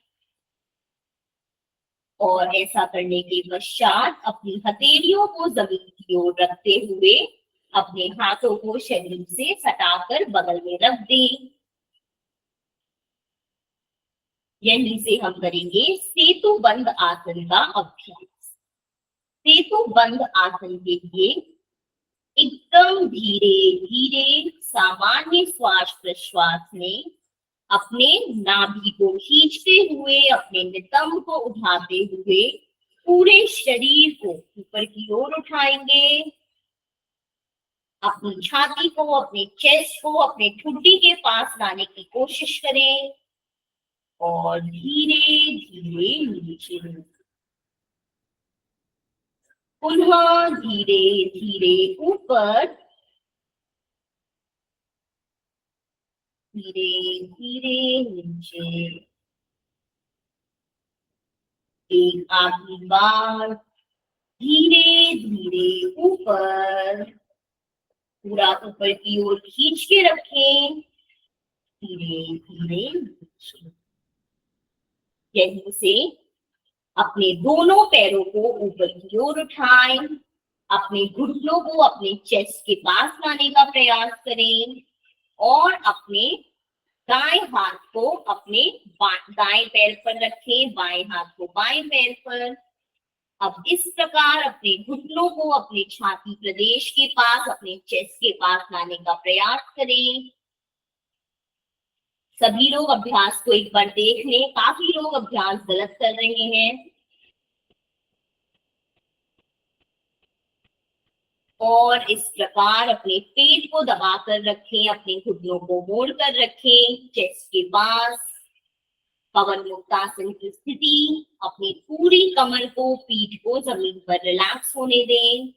B: और ऐसा करने के पश्चात अपनी हथेलियों को जमीन की ओर रखते हुए अपने हाथों को शरीर से सटाकर बगल में रख दें। यहीं से हम करेंगे सेतु बंद आसन का अभ्यास। सेतु बंद आसन के लिए एकदम धीरे धीरे सामान्य श्वास प्रश्वास में अपने नाभि को खींचते हुए, अपने नितंब को उठाते हुए पूरे शरीर को ऊपर की ओर उठाएंगे। अपनी छाती को, अपने चेस्ट को अपने ठुड्डी के पास लाने की कोशिश करें और धीरे धीरे नीचे। पुनः धीरे धीरे ऊपर, धीरे धीरे नीचे। एक आखिरी बार, धीरे धीरे ऊपर, पूरा ऊपर की ओर खींच के रखें, धीरे धीरे नीचे। यहीं से अपने दोनों पैरों को ऊपर की ओर उठाएं, अपने घुटनों को अपने चेस्ट के पास लाने का प्रयास करें और अपने दाएं हाथ को अपने दाएं पैर पर रखें, बाएं हाथ को बाएं पैर पर। अब इस प्रकार अपने घुटनों को अपने छाती प्रदेश के पास, अपने चेस्ट के पास लाने का प्रयास करें। सभी लोग अभ्यास को एक बार देख लें, काफी लोग अभ्यास गलत कर रहे हैं। और इस प्रकार अपने पेट को दबाकर रखें, अपने घुटनों को मोड़ कर रखें चेस्ट के पास। पवन मुक्तासन की स्थिति, अपनी पूरी कमर को, पीठ को जमीन पर रिलैक्स होने दें।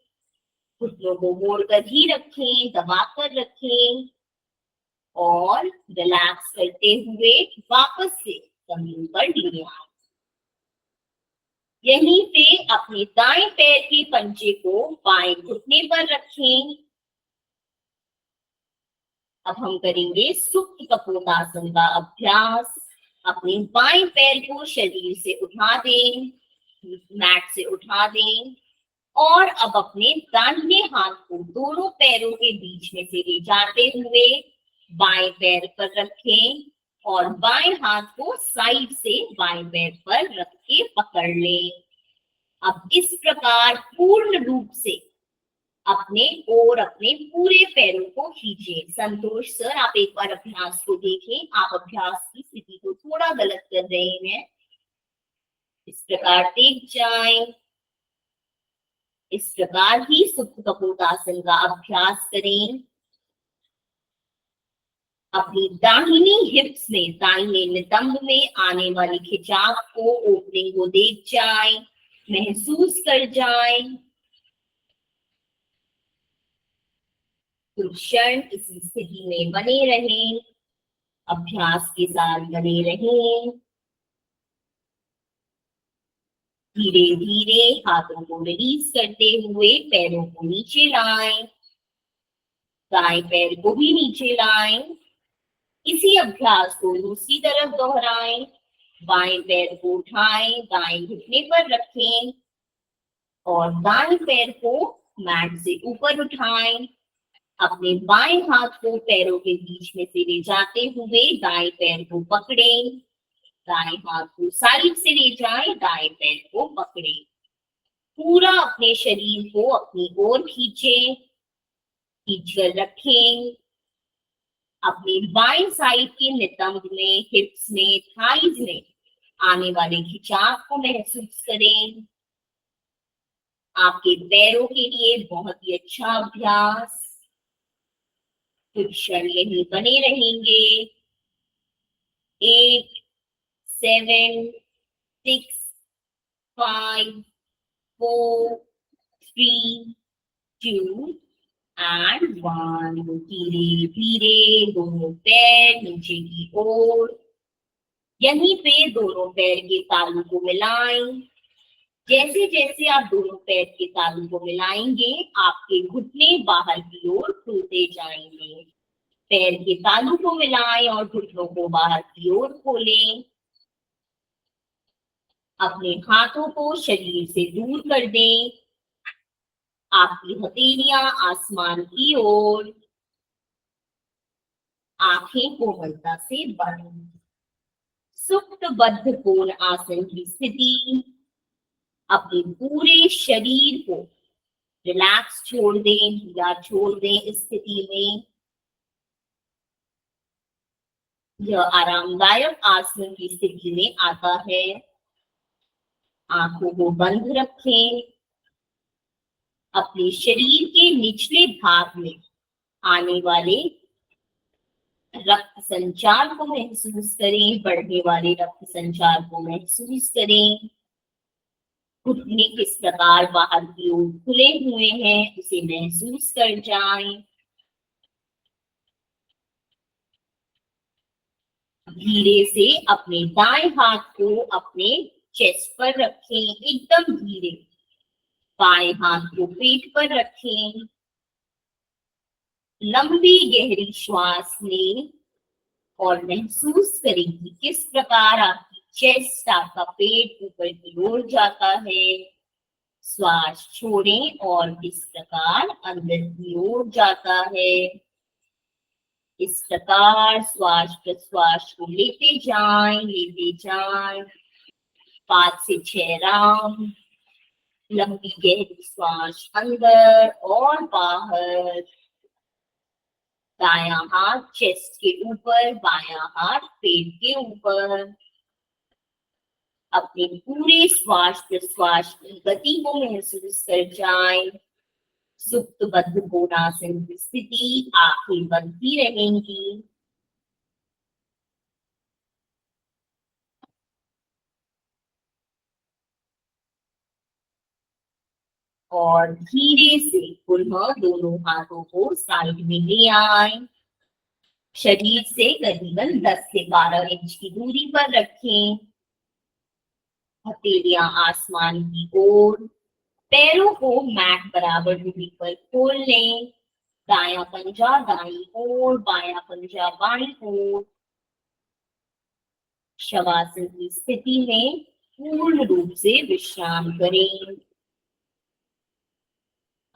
B: घुटनों को मोड़कर ही रखें, दबाकर रखें और रिलैक्स करते हुए वापस से जमीन पर गिरे आए। यहीं पे अपने दाएं पैर के पंजे को बाएं घुटने पर रखें। अब हम करेंगे सुप्त कपोतासन का अभ्यास। अपने बाएं पैर को शरीर से उठा दें, मैट से उठा दें और अब अपने दाहिने हाथ को दोनों पैरों के बीच में से ले जाते हुए बाएं पैर पर रखें और बाएं हाथ को साइड से बाएं पैर पर रख के पकड़ लें। अब इस प्रकार पूर्ण रूप से अपने और अपने पूरे पैरों को खींचे। संतोष सर, आप एक बार अभ्यास को देखें, आप अभ्यास की स्थिति को थोड़ा गलत कर रहे हैं। इस प्रकार देख जाएं। इस प्रकार ही सुप्त कपोतासन का अभ्यास करें। अपनी दाहिनी हिप्स में, दाहिने नितंब में आने वाली खिंचाव को, ओपनिंग को देख जाएं, महसूस कर जाएं। कुछ क्षण इस स्थिति में बने रहें, अभ्यास के साथ बने रहें। धीरे धीरे हाथों को रिलीज करते हुए पैरों को नीचे लाएं, दाएं पैर को भी नीचे लाएं। इसी अभ्यास को दूसरी तरफ दोहराएं। बाएं पैर को उठाएं, दाएं घुटने पर रखें और दाएं पैर को मैट से ऊपर उठाएं। अपने बाएं हाथ को पैरों के बीच में से ले जाते हुए दाएं पैर को पकड़ें, दाएं हाथ को साइड से ले जाएं, दाएं पैर को पकड़ें। पूरा अपने शरीर को अपनी ओर खींचें, खींचकर रखें। अपनी बाएं साइड के नितंब में, हिप्स में, थाइज में आने वाले खिंचाव को महसूस करें। आपके पैरों के लिए बहुत ही अच्छा अभ्यास। कुछ क्षण यहीं बने रहेंगे। 8, 7, 6, 5, 4, 3, 2 and 1। धीरे धीरे दोनों पैर नीचे की ओर। यहीं पे दोनों पैर के तालू को मिलाएं। जैसे जैसे आप दोनों पैर के तालू को मिलाएंगे, आपके घुटने बाहर की ओर खुलते जाएंगे। पैर के तालू को मिलाएं और घुटनों को बाहर की ओर खोलें। अपने हाथों को शरीर से दूर कर दें। आपकी हथेलियां आसमान की ओर, आंखें कोमलता से बंद। सुप्त बद्ध कोण आसन की स्थिति। अपने पूरे शरीर को रिलैक्स छोड़ दें या छोड़ दें। इस स्थिति में यह आरामदायक आसन की स्थिति में आता है। आंखों को बंद रखें। अपने शरीर के निचले भाग में आने वाले रक्त संचार को महसूस करें, बढ़ने वाले रक्त संचार को महसूस करें। घुटने किस प्रकार बाहर की ओर खुले हुए हैं उसे महसूस कर जाएं। धीरे से अपने दाएं हाथ को अपने चेस्ट पर रखें, एकदम धीरे। बाएं हाथ को पीठ पर रखें। लंबी गहरी श्वास लें और महसूस करें कि किस प्रकार आपकी चेस्ट, आपका पेट ऊपर की ओर जाता है। श्वास छोड़ें और किस प्रकार अंदर की ओर जाता है। इस प्रकार श्वास प्रश्वास को लेते जाएं, लेते जाएं। 5 से 6 राउंड। लंबी गहरी श्वास अंदर और बाहर। दायां हाथ चेस्ट के ऊपर, बायां हाथ पेट के ऊपर। अपने पूरे श्वास प्रश्वास की गति को महसूस कर जाएं। सुप्त बद्ध कोणासन की स्थिति, आंखें बंद ही रहेंगी। और धीरे से पुनः दोनों हाथों को साइड में ले आए। शरीर से करीबन 10 से 12 इंच की दूरी पर रखें। हथेलियां आसमान की ओर। पैरों को मैट बराबर दूरी पर खोल लें। दायां पंजा दाईं ओर, बायां पंजा बाईं ओर। शवासन की स्थिति में पूर्ण रूप से विश्राम करें।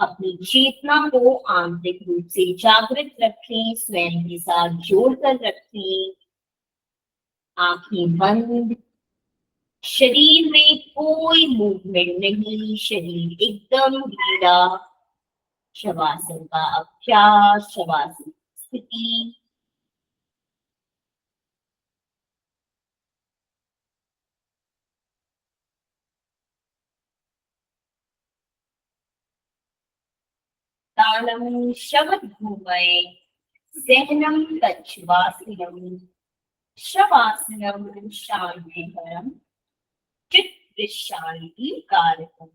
B: अपनी चेतना को आंतरिक रूप से जागृत रखें, स्वयं के साथ जोड़कर रखें। आंखें बंद। शरीर में कोई मूवमेंट नहीं, शरीर एकदम ढीला। शवासन का अभ्यास, शवासन स्थिति। तानम शवधूमय सहनम तच्छवासिनम शवासनम शांतिहरम चित्त शांति कारकम।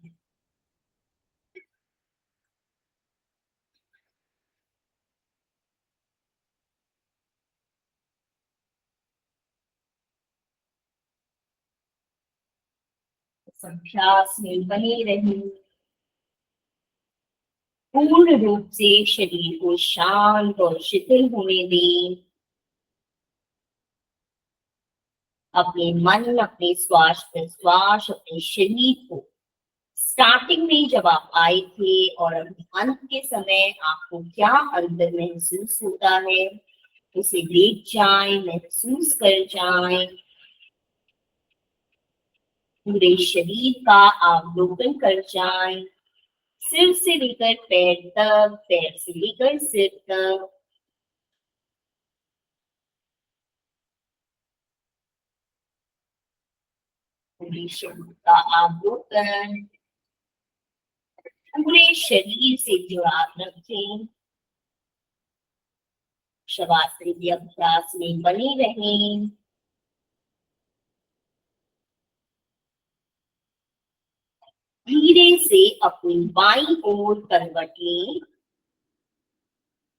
B: इस अभ्यास में बने रहें। पूर्ण रूप से शरीर को शांत और शिथिल होने दें। अपने मन, अपने श्वास प्रश्वास, अपने शरीर को स्टार्टिंग में जब आप आए थे और अभी अंत के समय आपको क्या अंदर महसूस होता है उसे देख जाएं, महसूस कर जाएं। पूरे शरीर का अवलोकन कर जाएं। सिर से लेकर पैर तक, पैर से लेकर सिर तक। पूरे शरीर का अवलोकन। पूरे शरीर से जुड़ाव रखें। शवासन के अभ्यास में बने रहें। धीरे से अपनी बाईं ओर करवट लें।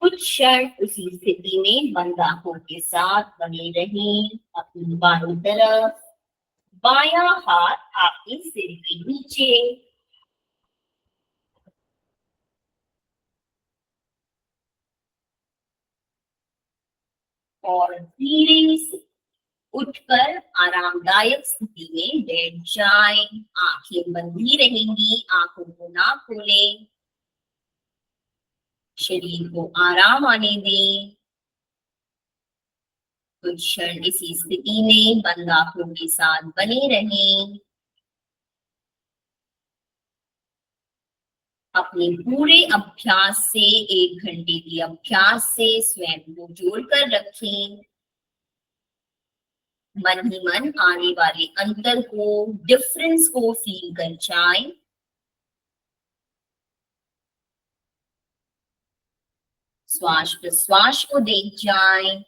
B: कुछ क्षण उसी स्थिति में बंद आंखों के साथ बने रहें। अपनी बाईं तरफ। बायां हाथ आपके सिर के नीचे। और धीरे से उठकर आरामदायक स्थिति में बैठ जाएं। आंखें बंद ही रहेंगी, आंखों को ना खोलें। शरीर को आराम आने दें। कुछ क्षण इसी स्थिति में बंद आंखों के साथ बने रहें। अपने पूरे अभ्यास से, 1 घंटे के अभ्यास से स्वयं को जोड़कर रखें। मन ही मन आने वाले अंतर को, डिफरेंस को फील कर जाएं। श्वास प्रश्वास को देख जाएं।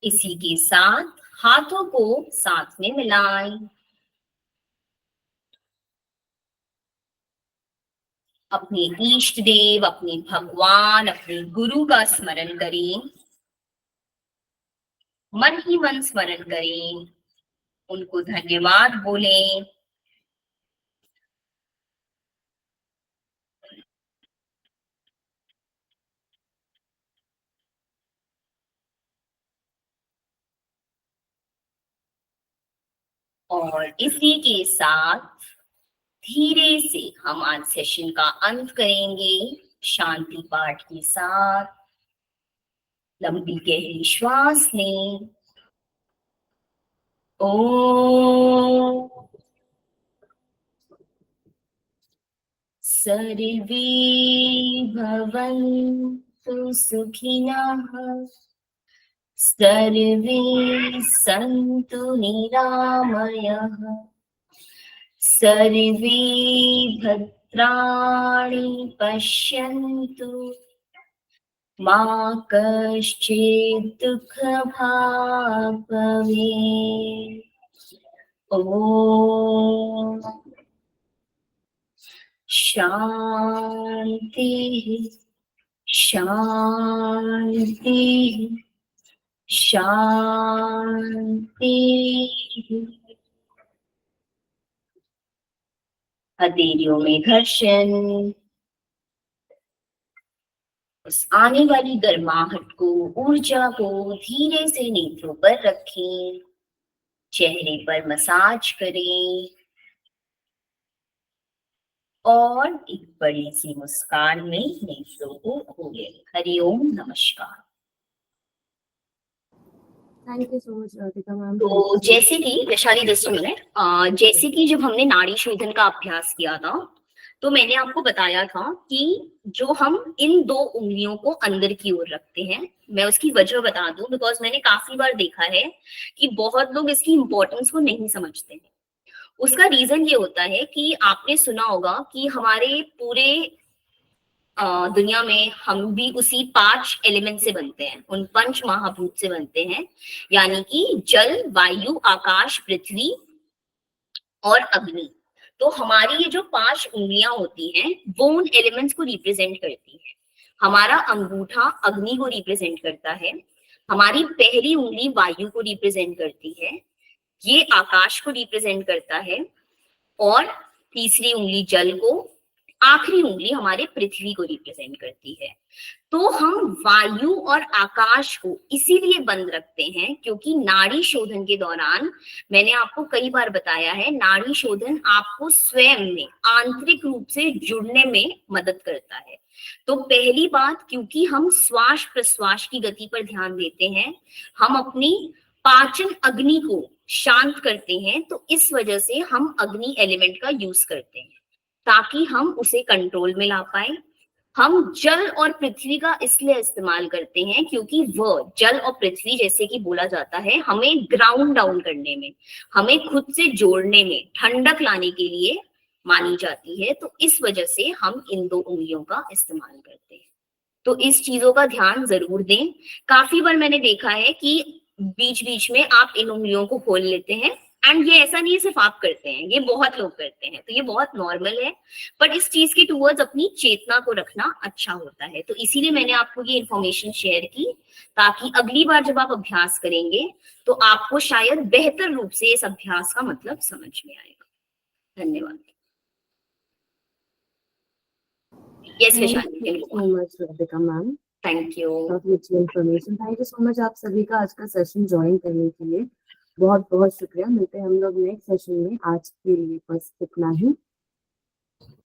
B: इसी के साथ हाथों को साथ में मिलाएं। अपने इष्ट देव, अपने भगवान, अपने गुरु का स्मरण करें, मन ही मन स्मरण करें, उनको धन्यवाद बोलें। और इसी के साथ धीरे से हम आज सेशन का अंत करेंगे शांति पाठ के साथ। लंबी गहरी श्वास लें। ओम सर्वे भवन्तु सुखिनः, सर्वे सन्तु निरामयः, सर्वे भद्राणि पश्यन्तु, मा कश्चित् दुःखभाग् भवेत्। ॐ शान्तिः शान्तिः शान्तिः। हथेलियों में घर्षण, उस आने वाली गर्माहट को, ऊर्जा को धीरे से नेत्रों पर रखें, चेहरे पर मसाज करें और एक बड़ी सी मुस्कान में नेत्रों को खोलें। हरिओम नमस्कार।
A: Thank you so much Radhika ma'am.
B: तो जैसे कि वैशाली जस्ट मिनट, जैसे कि जब हमने नाड़ी शोधन का अभ्यास किया था तो मैंने आपको बताया था कि जो हम इन 2 उंगलियों को अंदर की ओर रखते हैं, मैं उसकी वजह बता दूं बिकॉज मैंने काफी बार देखा है कि बहुत लोग इसकी इंपॉर्टेंस को नहीं समझते हैं। उसका रीजन ये होता है कि आपने सुना होगा कि हमारे पूरे दुनिया में हम भी उसी 5 एलिमेंट से बनते हैं, उन 5 महाभूत से बनते हैं, यानी कि जल, वायु, आकाश, पृथ्वी और अग्नि। तो हमारी ये जो 5 उंगलियां होती हैं वो उन एलिमेंट्स को रिप्रेजेंट करती है। हमारा अंगूठा अग्नि को रिप्रेजेंट करता है, हमारी पहली उंगली वायु को रिप्रेजेंट करती है, ये आकाश को रिप्रेजेंट करता है, और तीसरी उंगली जल को, आखिरी उंगली हमारे पृथ्वी को रिप्रेजेंट करती है। तो हम वायु और आकाश को इसीलिए बंद रखते हैं क्योंकि नाड़ी शोधन के दौरान मैंने आपको कई बार बताया है, नाड़ी शोधन आपको स्वयं में आंतरिक रूप से जुड़ने में मदद करता है। तो पहली बात, क्योंकि हम श्वास प्रश्वास की गति पर ध्यान देते हैं, हम अपनी पाचन अग्नि को शांत करते हैं, तो इस वजह से हम अग्नि एलिमेंट का यूज करते हैं ताकि हम उसे कंट्रोल में ला पाए। हम जल और पृथ्वी का इसलिए इस्तेमाल करते हैं क्योंकि वह जल और पृथ्वी, जैसे कि बोला जाता है, हमें ग्राउंड डाउन करने में, हमें खुद से जोड़ने में, ठंडक लाने के लिए मानी जाती है। तो इस वजह से हम इन 2 उंगलियों का इस्तेमाल करते हैं। तो इस चीजों का ध्यान जरूर दें। काफी बार मैंने देखा है कि बीच बीच में आप इन उंगलियों को खोल लेते हैं, एंड ये ऐसा नहीं है सिर्फ आप करते हैं, ये बहुत लोग करते हैं, तो ये बहुत नॉर्मल है। पर इस चीज के टूवर्ड्स अपनी चेतना को रखना अच्छा होता है। तो इसीलिए मैंने आपको ये इन्फॉर्मेशन शेयर की ताकि अगली बार जब आप अभ्यास करेंगे तो आपको शायद बेहतर रूप से इस अभ्यास का मतलब समझ में आएगा। धन्यवाद। Yes Vaishali,
A: thank you so much Radhika ma'am.
B: Thank you.
A: काफी अच्छी information. Thank you so much आप सभी का आज का सेशन ज्वाइन करने के लिए। बहुत बहुत शुक्रिया। मिलते हैं हम लोग नेक्स्ट सेशन में। आज के लिए बस इतना ही।